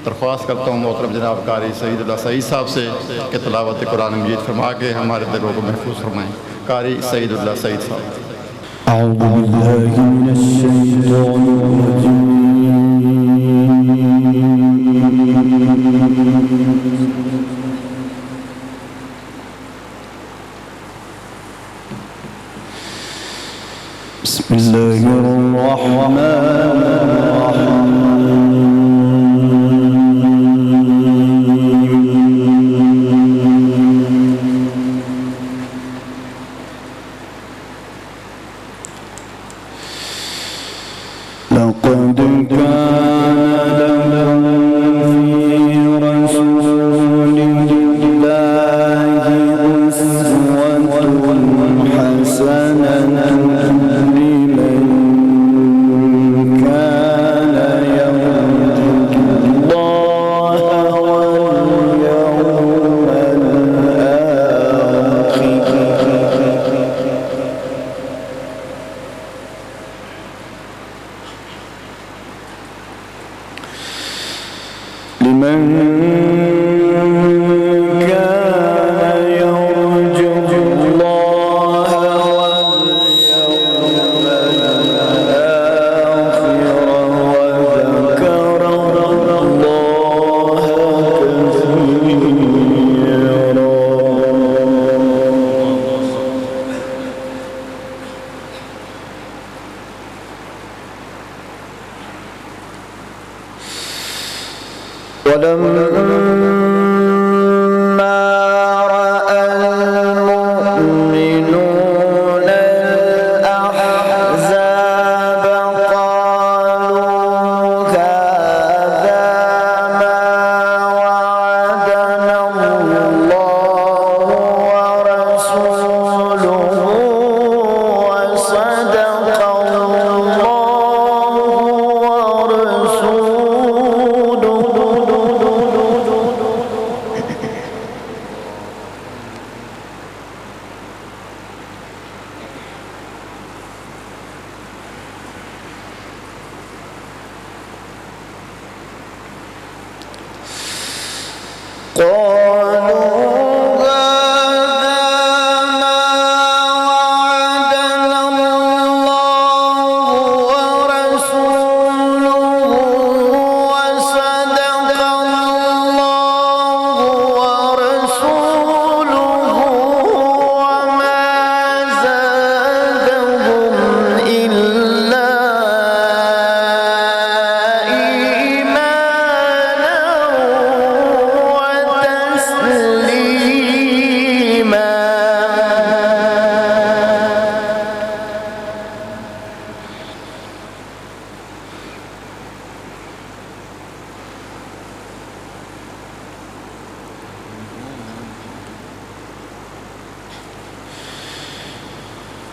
दरख्वास्त करता हूँ मोहतरम जनाब कारी सईद सईद साहब से कि तिलावत कुरान मजीद फरमा के हमारे दिलों को महफूज फरमाएँ। कारी सईद सईद साहब।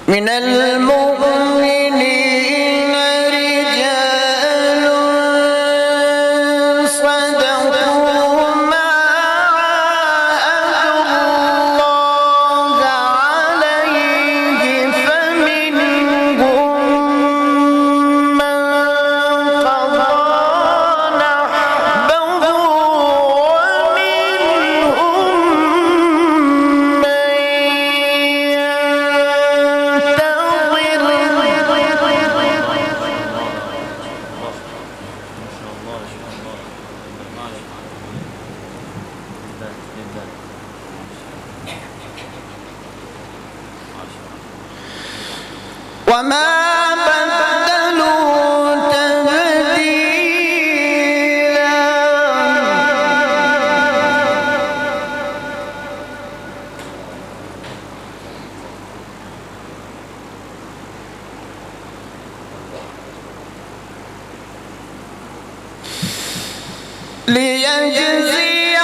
من المؤمنين رجال صدقوا ما عاهدوا الله عليه فمنهم من قضى نحبه ومنهم من وما بدلوا تبديلا ليجزي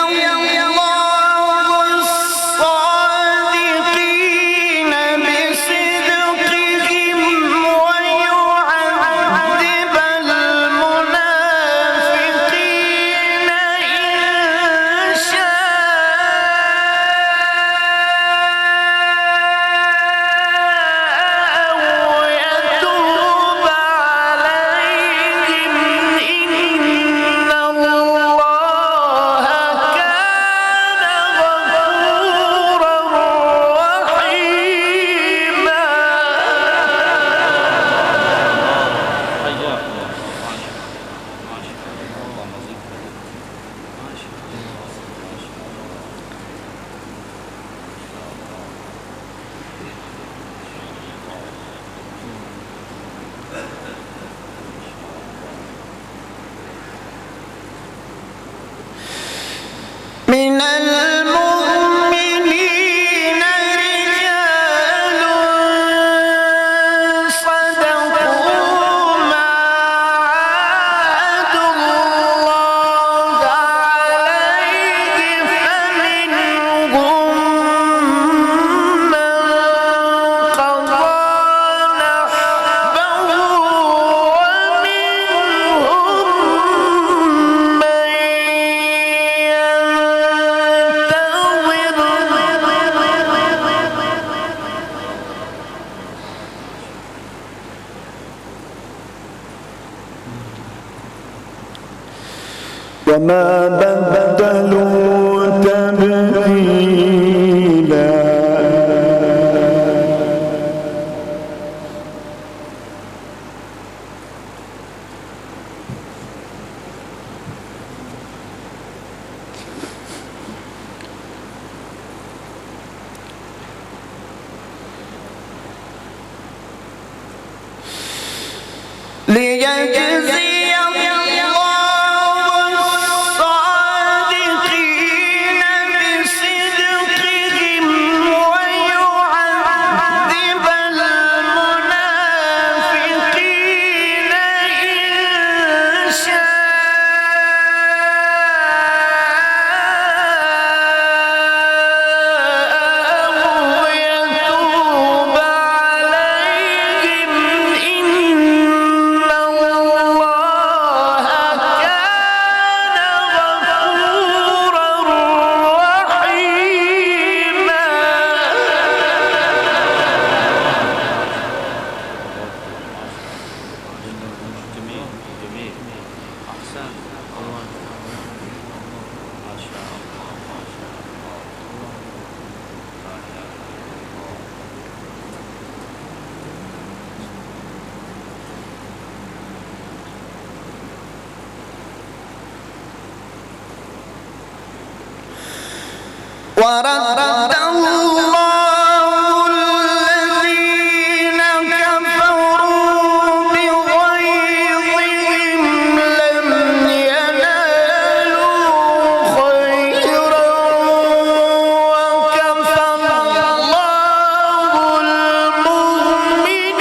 الله وما بدلوا تبديلا ليجزي ورد الله الذين كفروا بغيظهم لم ينالوا خيرا وكفى الله المؤمنين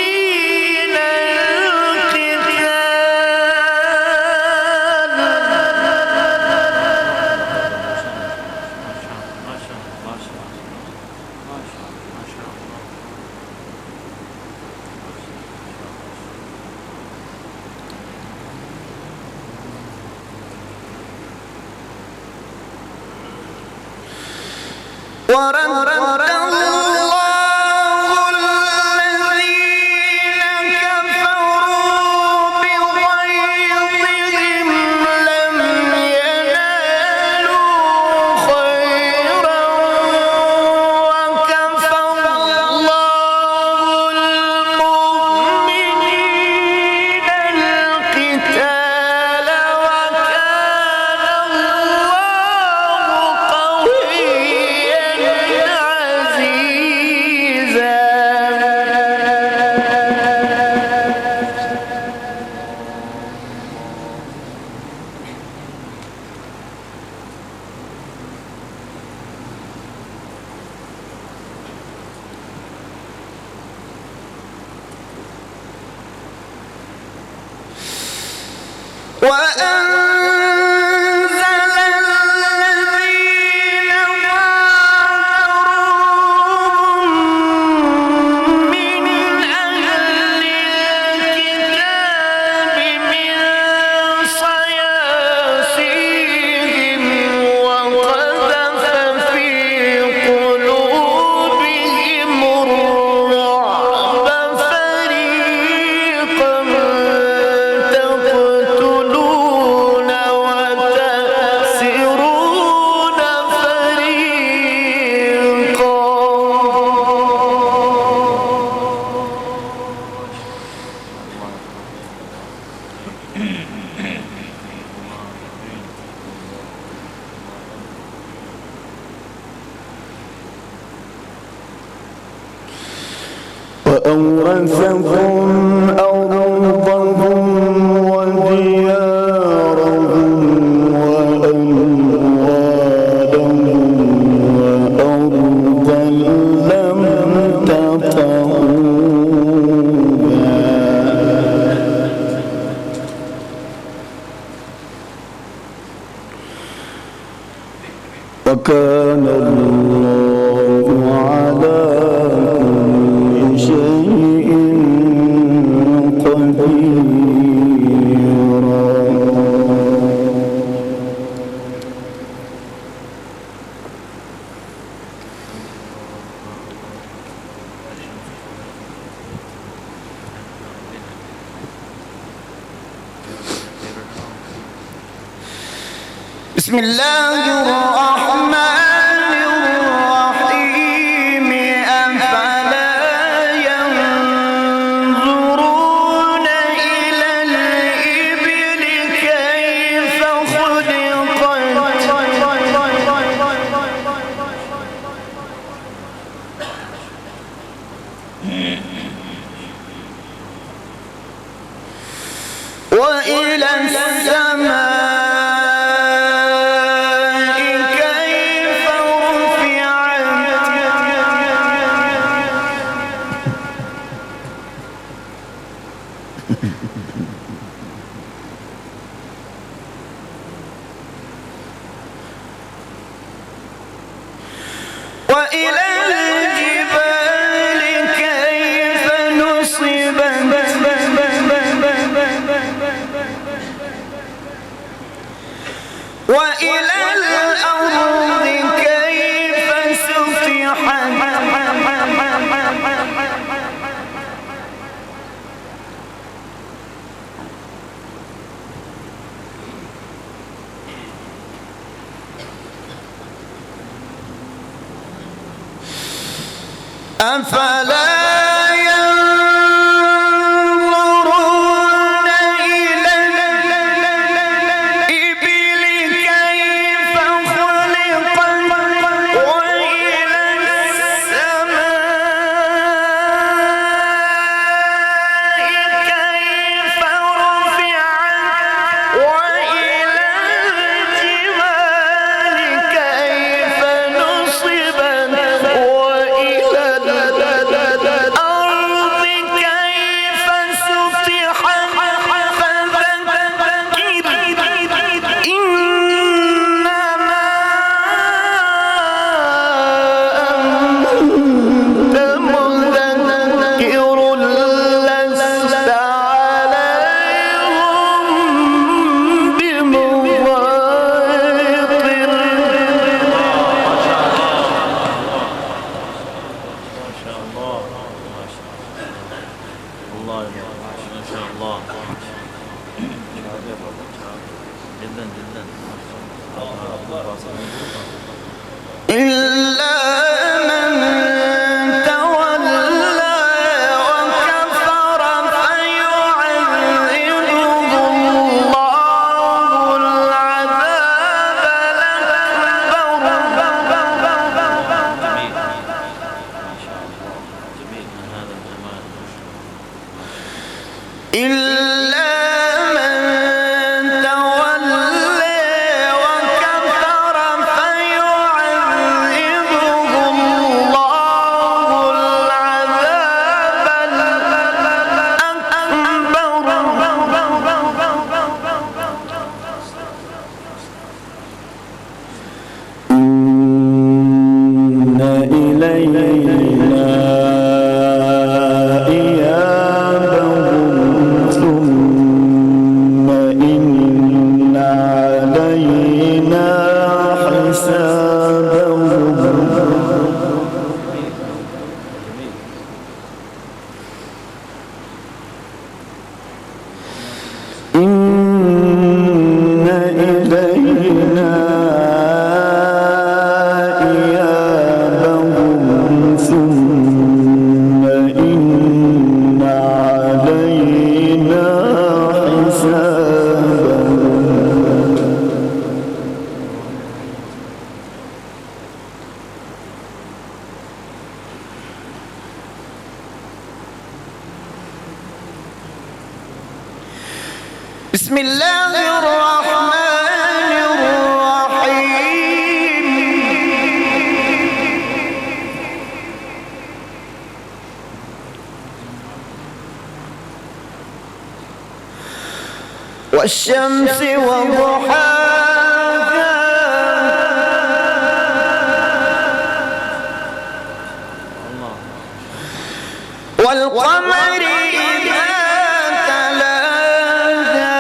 ورد الله الذين كفروا بغيظهم لم ينالوا خيرا وكفى الله المؤمنين القتال وكان الله قويا عزيزا وأنزل الذين ظاهروهم من أهل الكتاب من صياصيهم وقذف في قلوبهم الرعب فريقا تقتلون وتأسرون فريقا وأورثكم أرضهم وديارهم وأموالهم وأرضا لم تطئوها وكان الله على كل شيء قديرا بسم الله الرحمن الرحيم أفلا ينظرون إلى الإبل كيف خلقت وإلى السماء كيف رفعت وإلى الجبال كيف نصبت وإلى الأرض كيف سطحت أفلا ينظرون إلى الإبل كيف خلقت وإلى السماء كيف رفعت وإلى الجبال كيف نصبت وإلى الأرض كيف سطحت فذكر إنما أنت مذكر لست عليهم بمسيطر الله ما شاء الله جدا جدا إلا من تولى وكفر فيعذبه الله العذاب الأكبر جميل ما شاء الله جميل من هذا الجمال إلا من تولى وكفر فيعذبه الله العذاب الأكبر إن إلينا إيابهم ثم إن علينا حسابهم إن إلينا إيابهم ثم إن علينا حسابهم بسم الله الرحمن الرحيم والشمس وضحاها والقمر إذا تلاها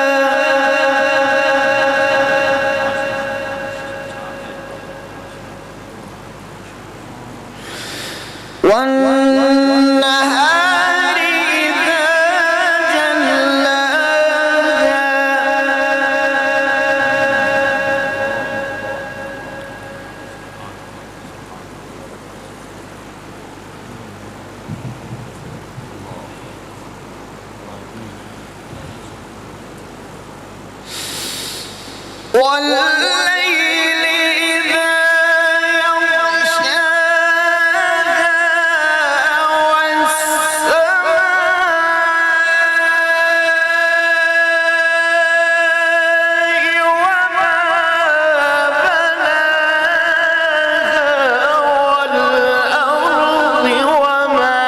والنهار إذا جلاها والليل إذا يغشاها والسماء وما بناها والأرض وما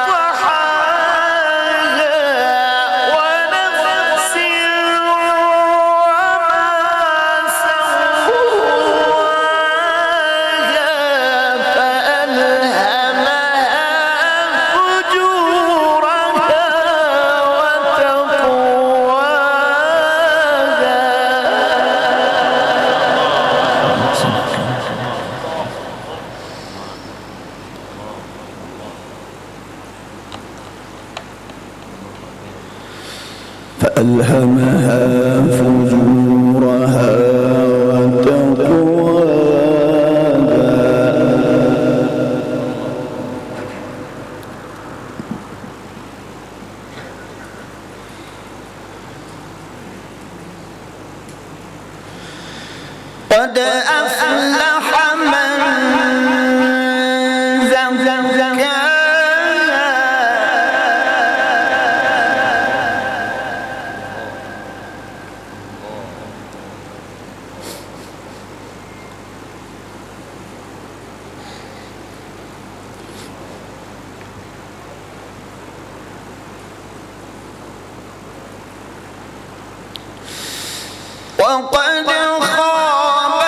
طحاها ونفس وما سواها فألهمها فجورها وتقواها فألهمها فجورها وتقواها قد أفلح من زكاها وقد خاب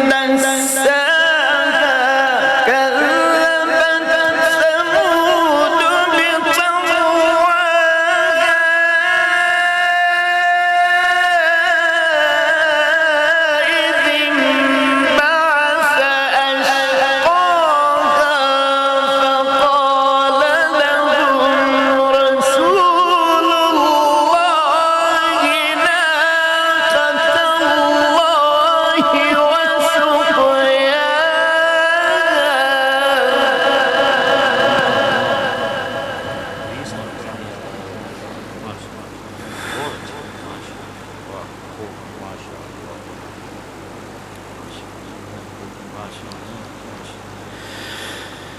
من دساها كذبت ثمود بطغواها إذ انبعث أشقاها فقال لهم رسول الله ناقة الله وسقياها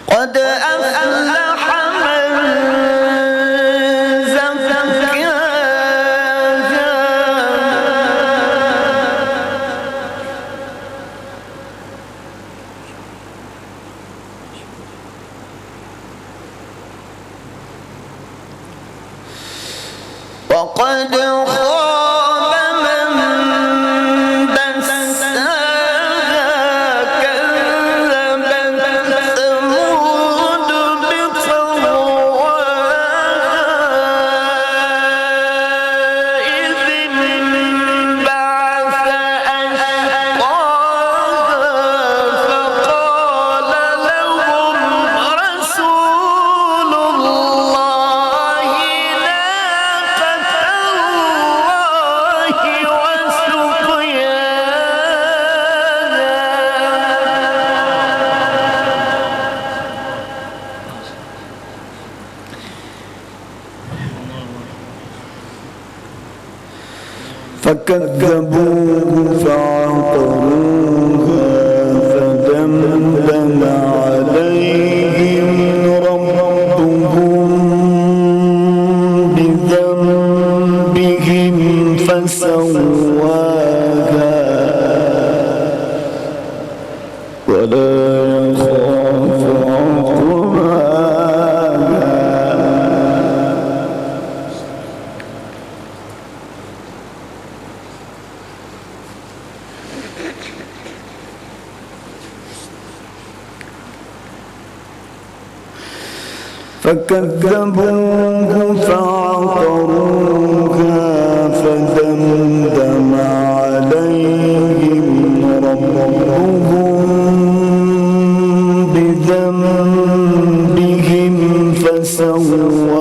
قد أفلح من زكاها وقد خاب من دساها كذبت ثمود بطغواها إذ انبعث أشقاها فقال لهم رسول الله ناقة الله وسقياها فكذبوه فعقروها فدمدم عليهم ربهم بذنبهم فسواها ولا يخاف عقباها فكذبوه فعقروها فدمدم عليهم ربهم بذنبهم فسواها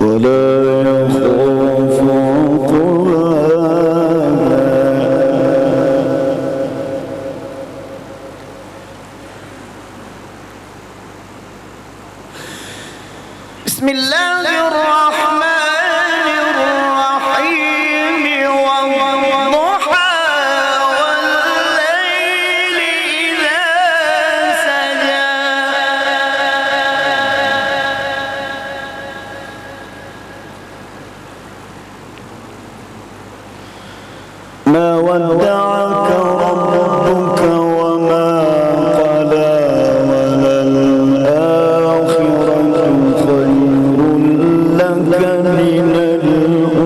ولا يخاف عقباها بسم الله الرحمن ما ودعك ربك وما قلى وللآخرة خير لك من الأولى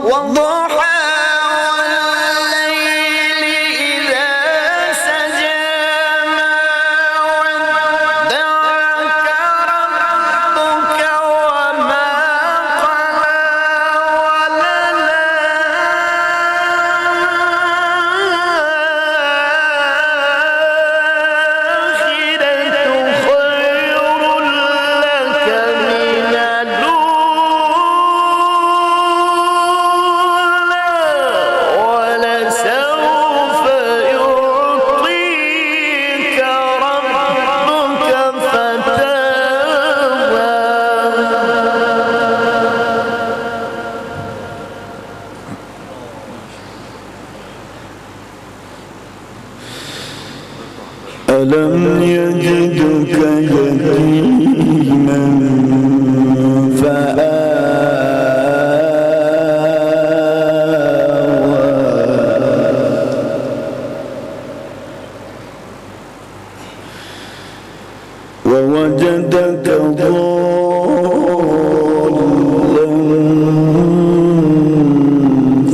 والضحى والليل إذا سجى ما ودعك ربك وما قلى وللآخرة خير لك من ولسوف يعطيك ربك فترضى ألم يجدك يتيما ووجدك ضالا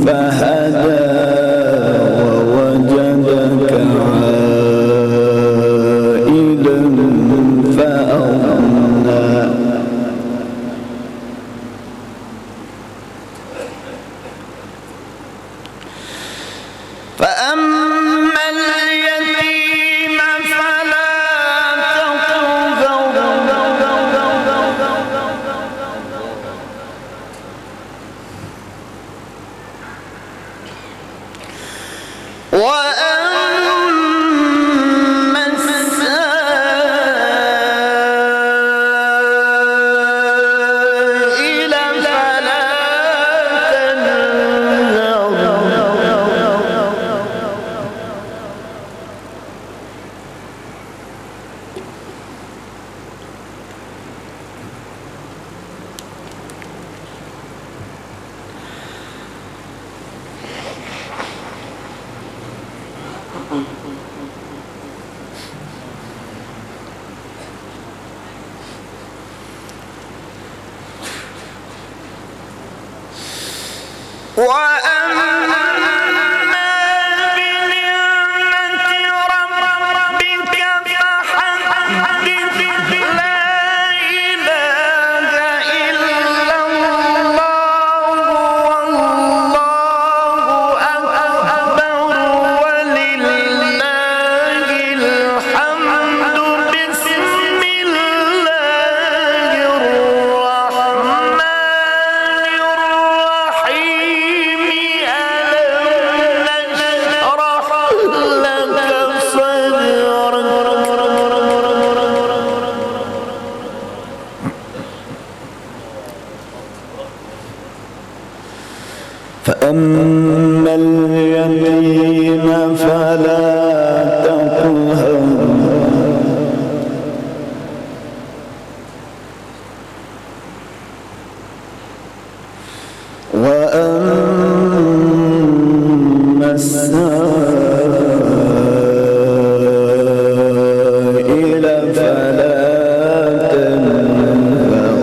فهدى ووجدك عائلا فأغنى فأما اليتيم فلا تقهر وأما السائل فلا وأما بنعمة ربك فحدث لا إله إلا الله والله أكبر ولله الحمد بسم الله الرحمن الرحيم ألم نشرح لك صدرك فأما اليتيم فلا تقهر وأما السائل فلا تنهر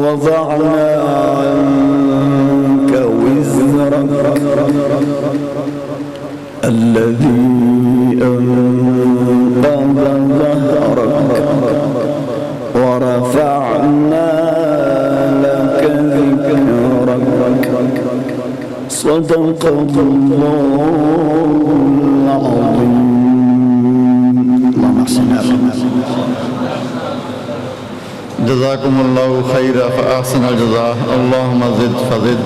ووضعنا عنك وزرك الذي أنقض ظهرك ورفعنا لك ذكرك صدق الله العظيم. اللهم احسن जज़ाकुमुल्लाहु खैरा फ़अहसन अल-जज़ा अल्लाहुम्मा ज़िद फ़ज़िद।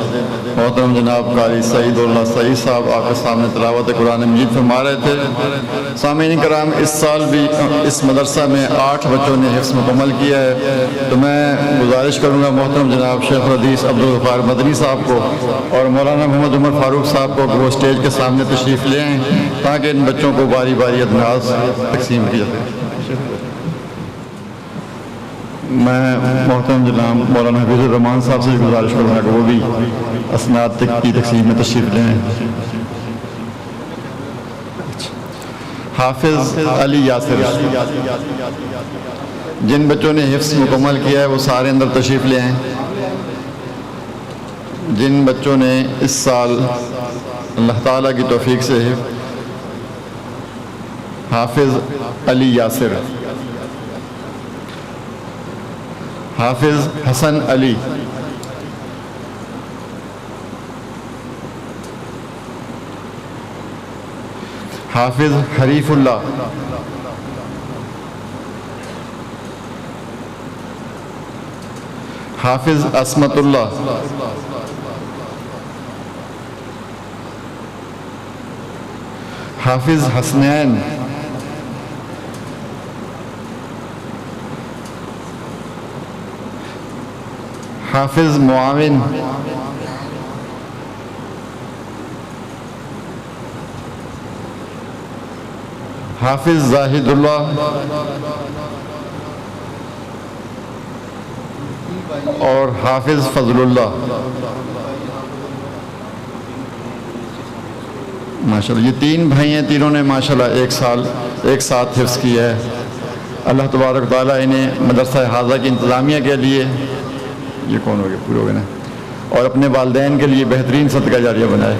मोहतरम जनाब कारी सईदुल्लाह सईद साहब आपके सामने तिलावत कुरान मजीद फरमा रहे थे। सामीन कराम, इस साल भी इस मदरसा में 8 बच्चों ने हिफ्ज़ मुकम्मल किया है। तो मैं गुजारिश करूँगा मोहतरम जनाब शेख हदीस अब्दुल गफ़ार मदनी साहब को और मौलाना मोहम्मद उमर फ़ारूक साहब को वो स्टेज के सामने तशरीफ़ ले आएँ ताकि इन बच्चों को बारी बारी अदनास तकसीम की जाए। मैं मोहतरम जनाब मौलाना हफीज़ुर रहमान साहब से गुजारिश करूँगा कि वो भी असनाद की तकसीम में तशरीफ़ लें। हाफिज़ अली यासिर, जिन बच्चों ने हिफ्ज़ मुकम्मल किया है वो सारे अंदर तशरीफ़ ले आएँ। जिन बच्चों ने इस साल अल्लाह ताला की तौफीक से हाफिज़ अली यासिर, हाफिज़ हसन अली, हाफिज़ हरीफुल्लाह, हाफिज़ असमतुल्लाह, हाफिज़ हसनैन, हाफिज़ मुआविन, हाफिज़ जाहिदुल्लाह और हाफिज़ फजलुल्लाह। माशाल्लाह ये 3 भाई हैं, तीनों ने माशाल्लाह एक साथ हिफ्ज़ किया है। अल्लाह तबारक ताला इन्हें मदरसा हाज़ा की इंतज़ामिया के लिए, ये कौन हो गए पूरे हो गए ना, और अपने वालिदैन के लिए बेहतरीन सदका जारिया बनाए।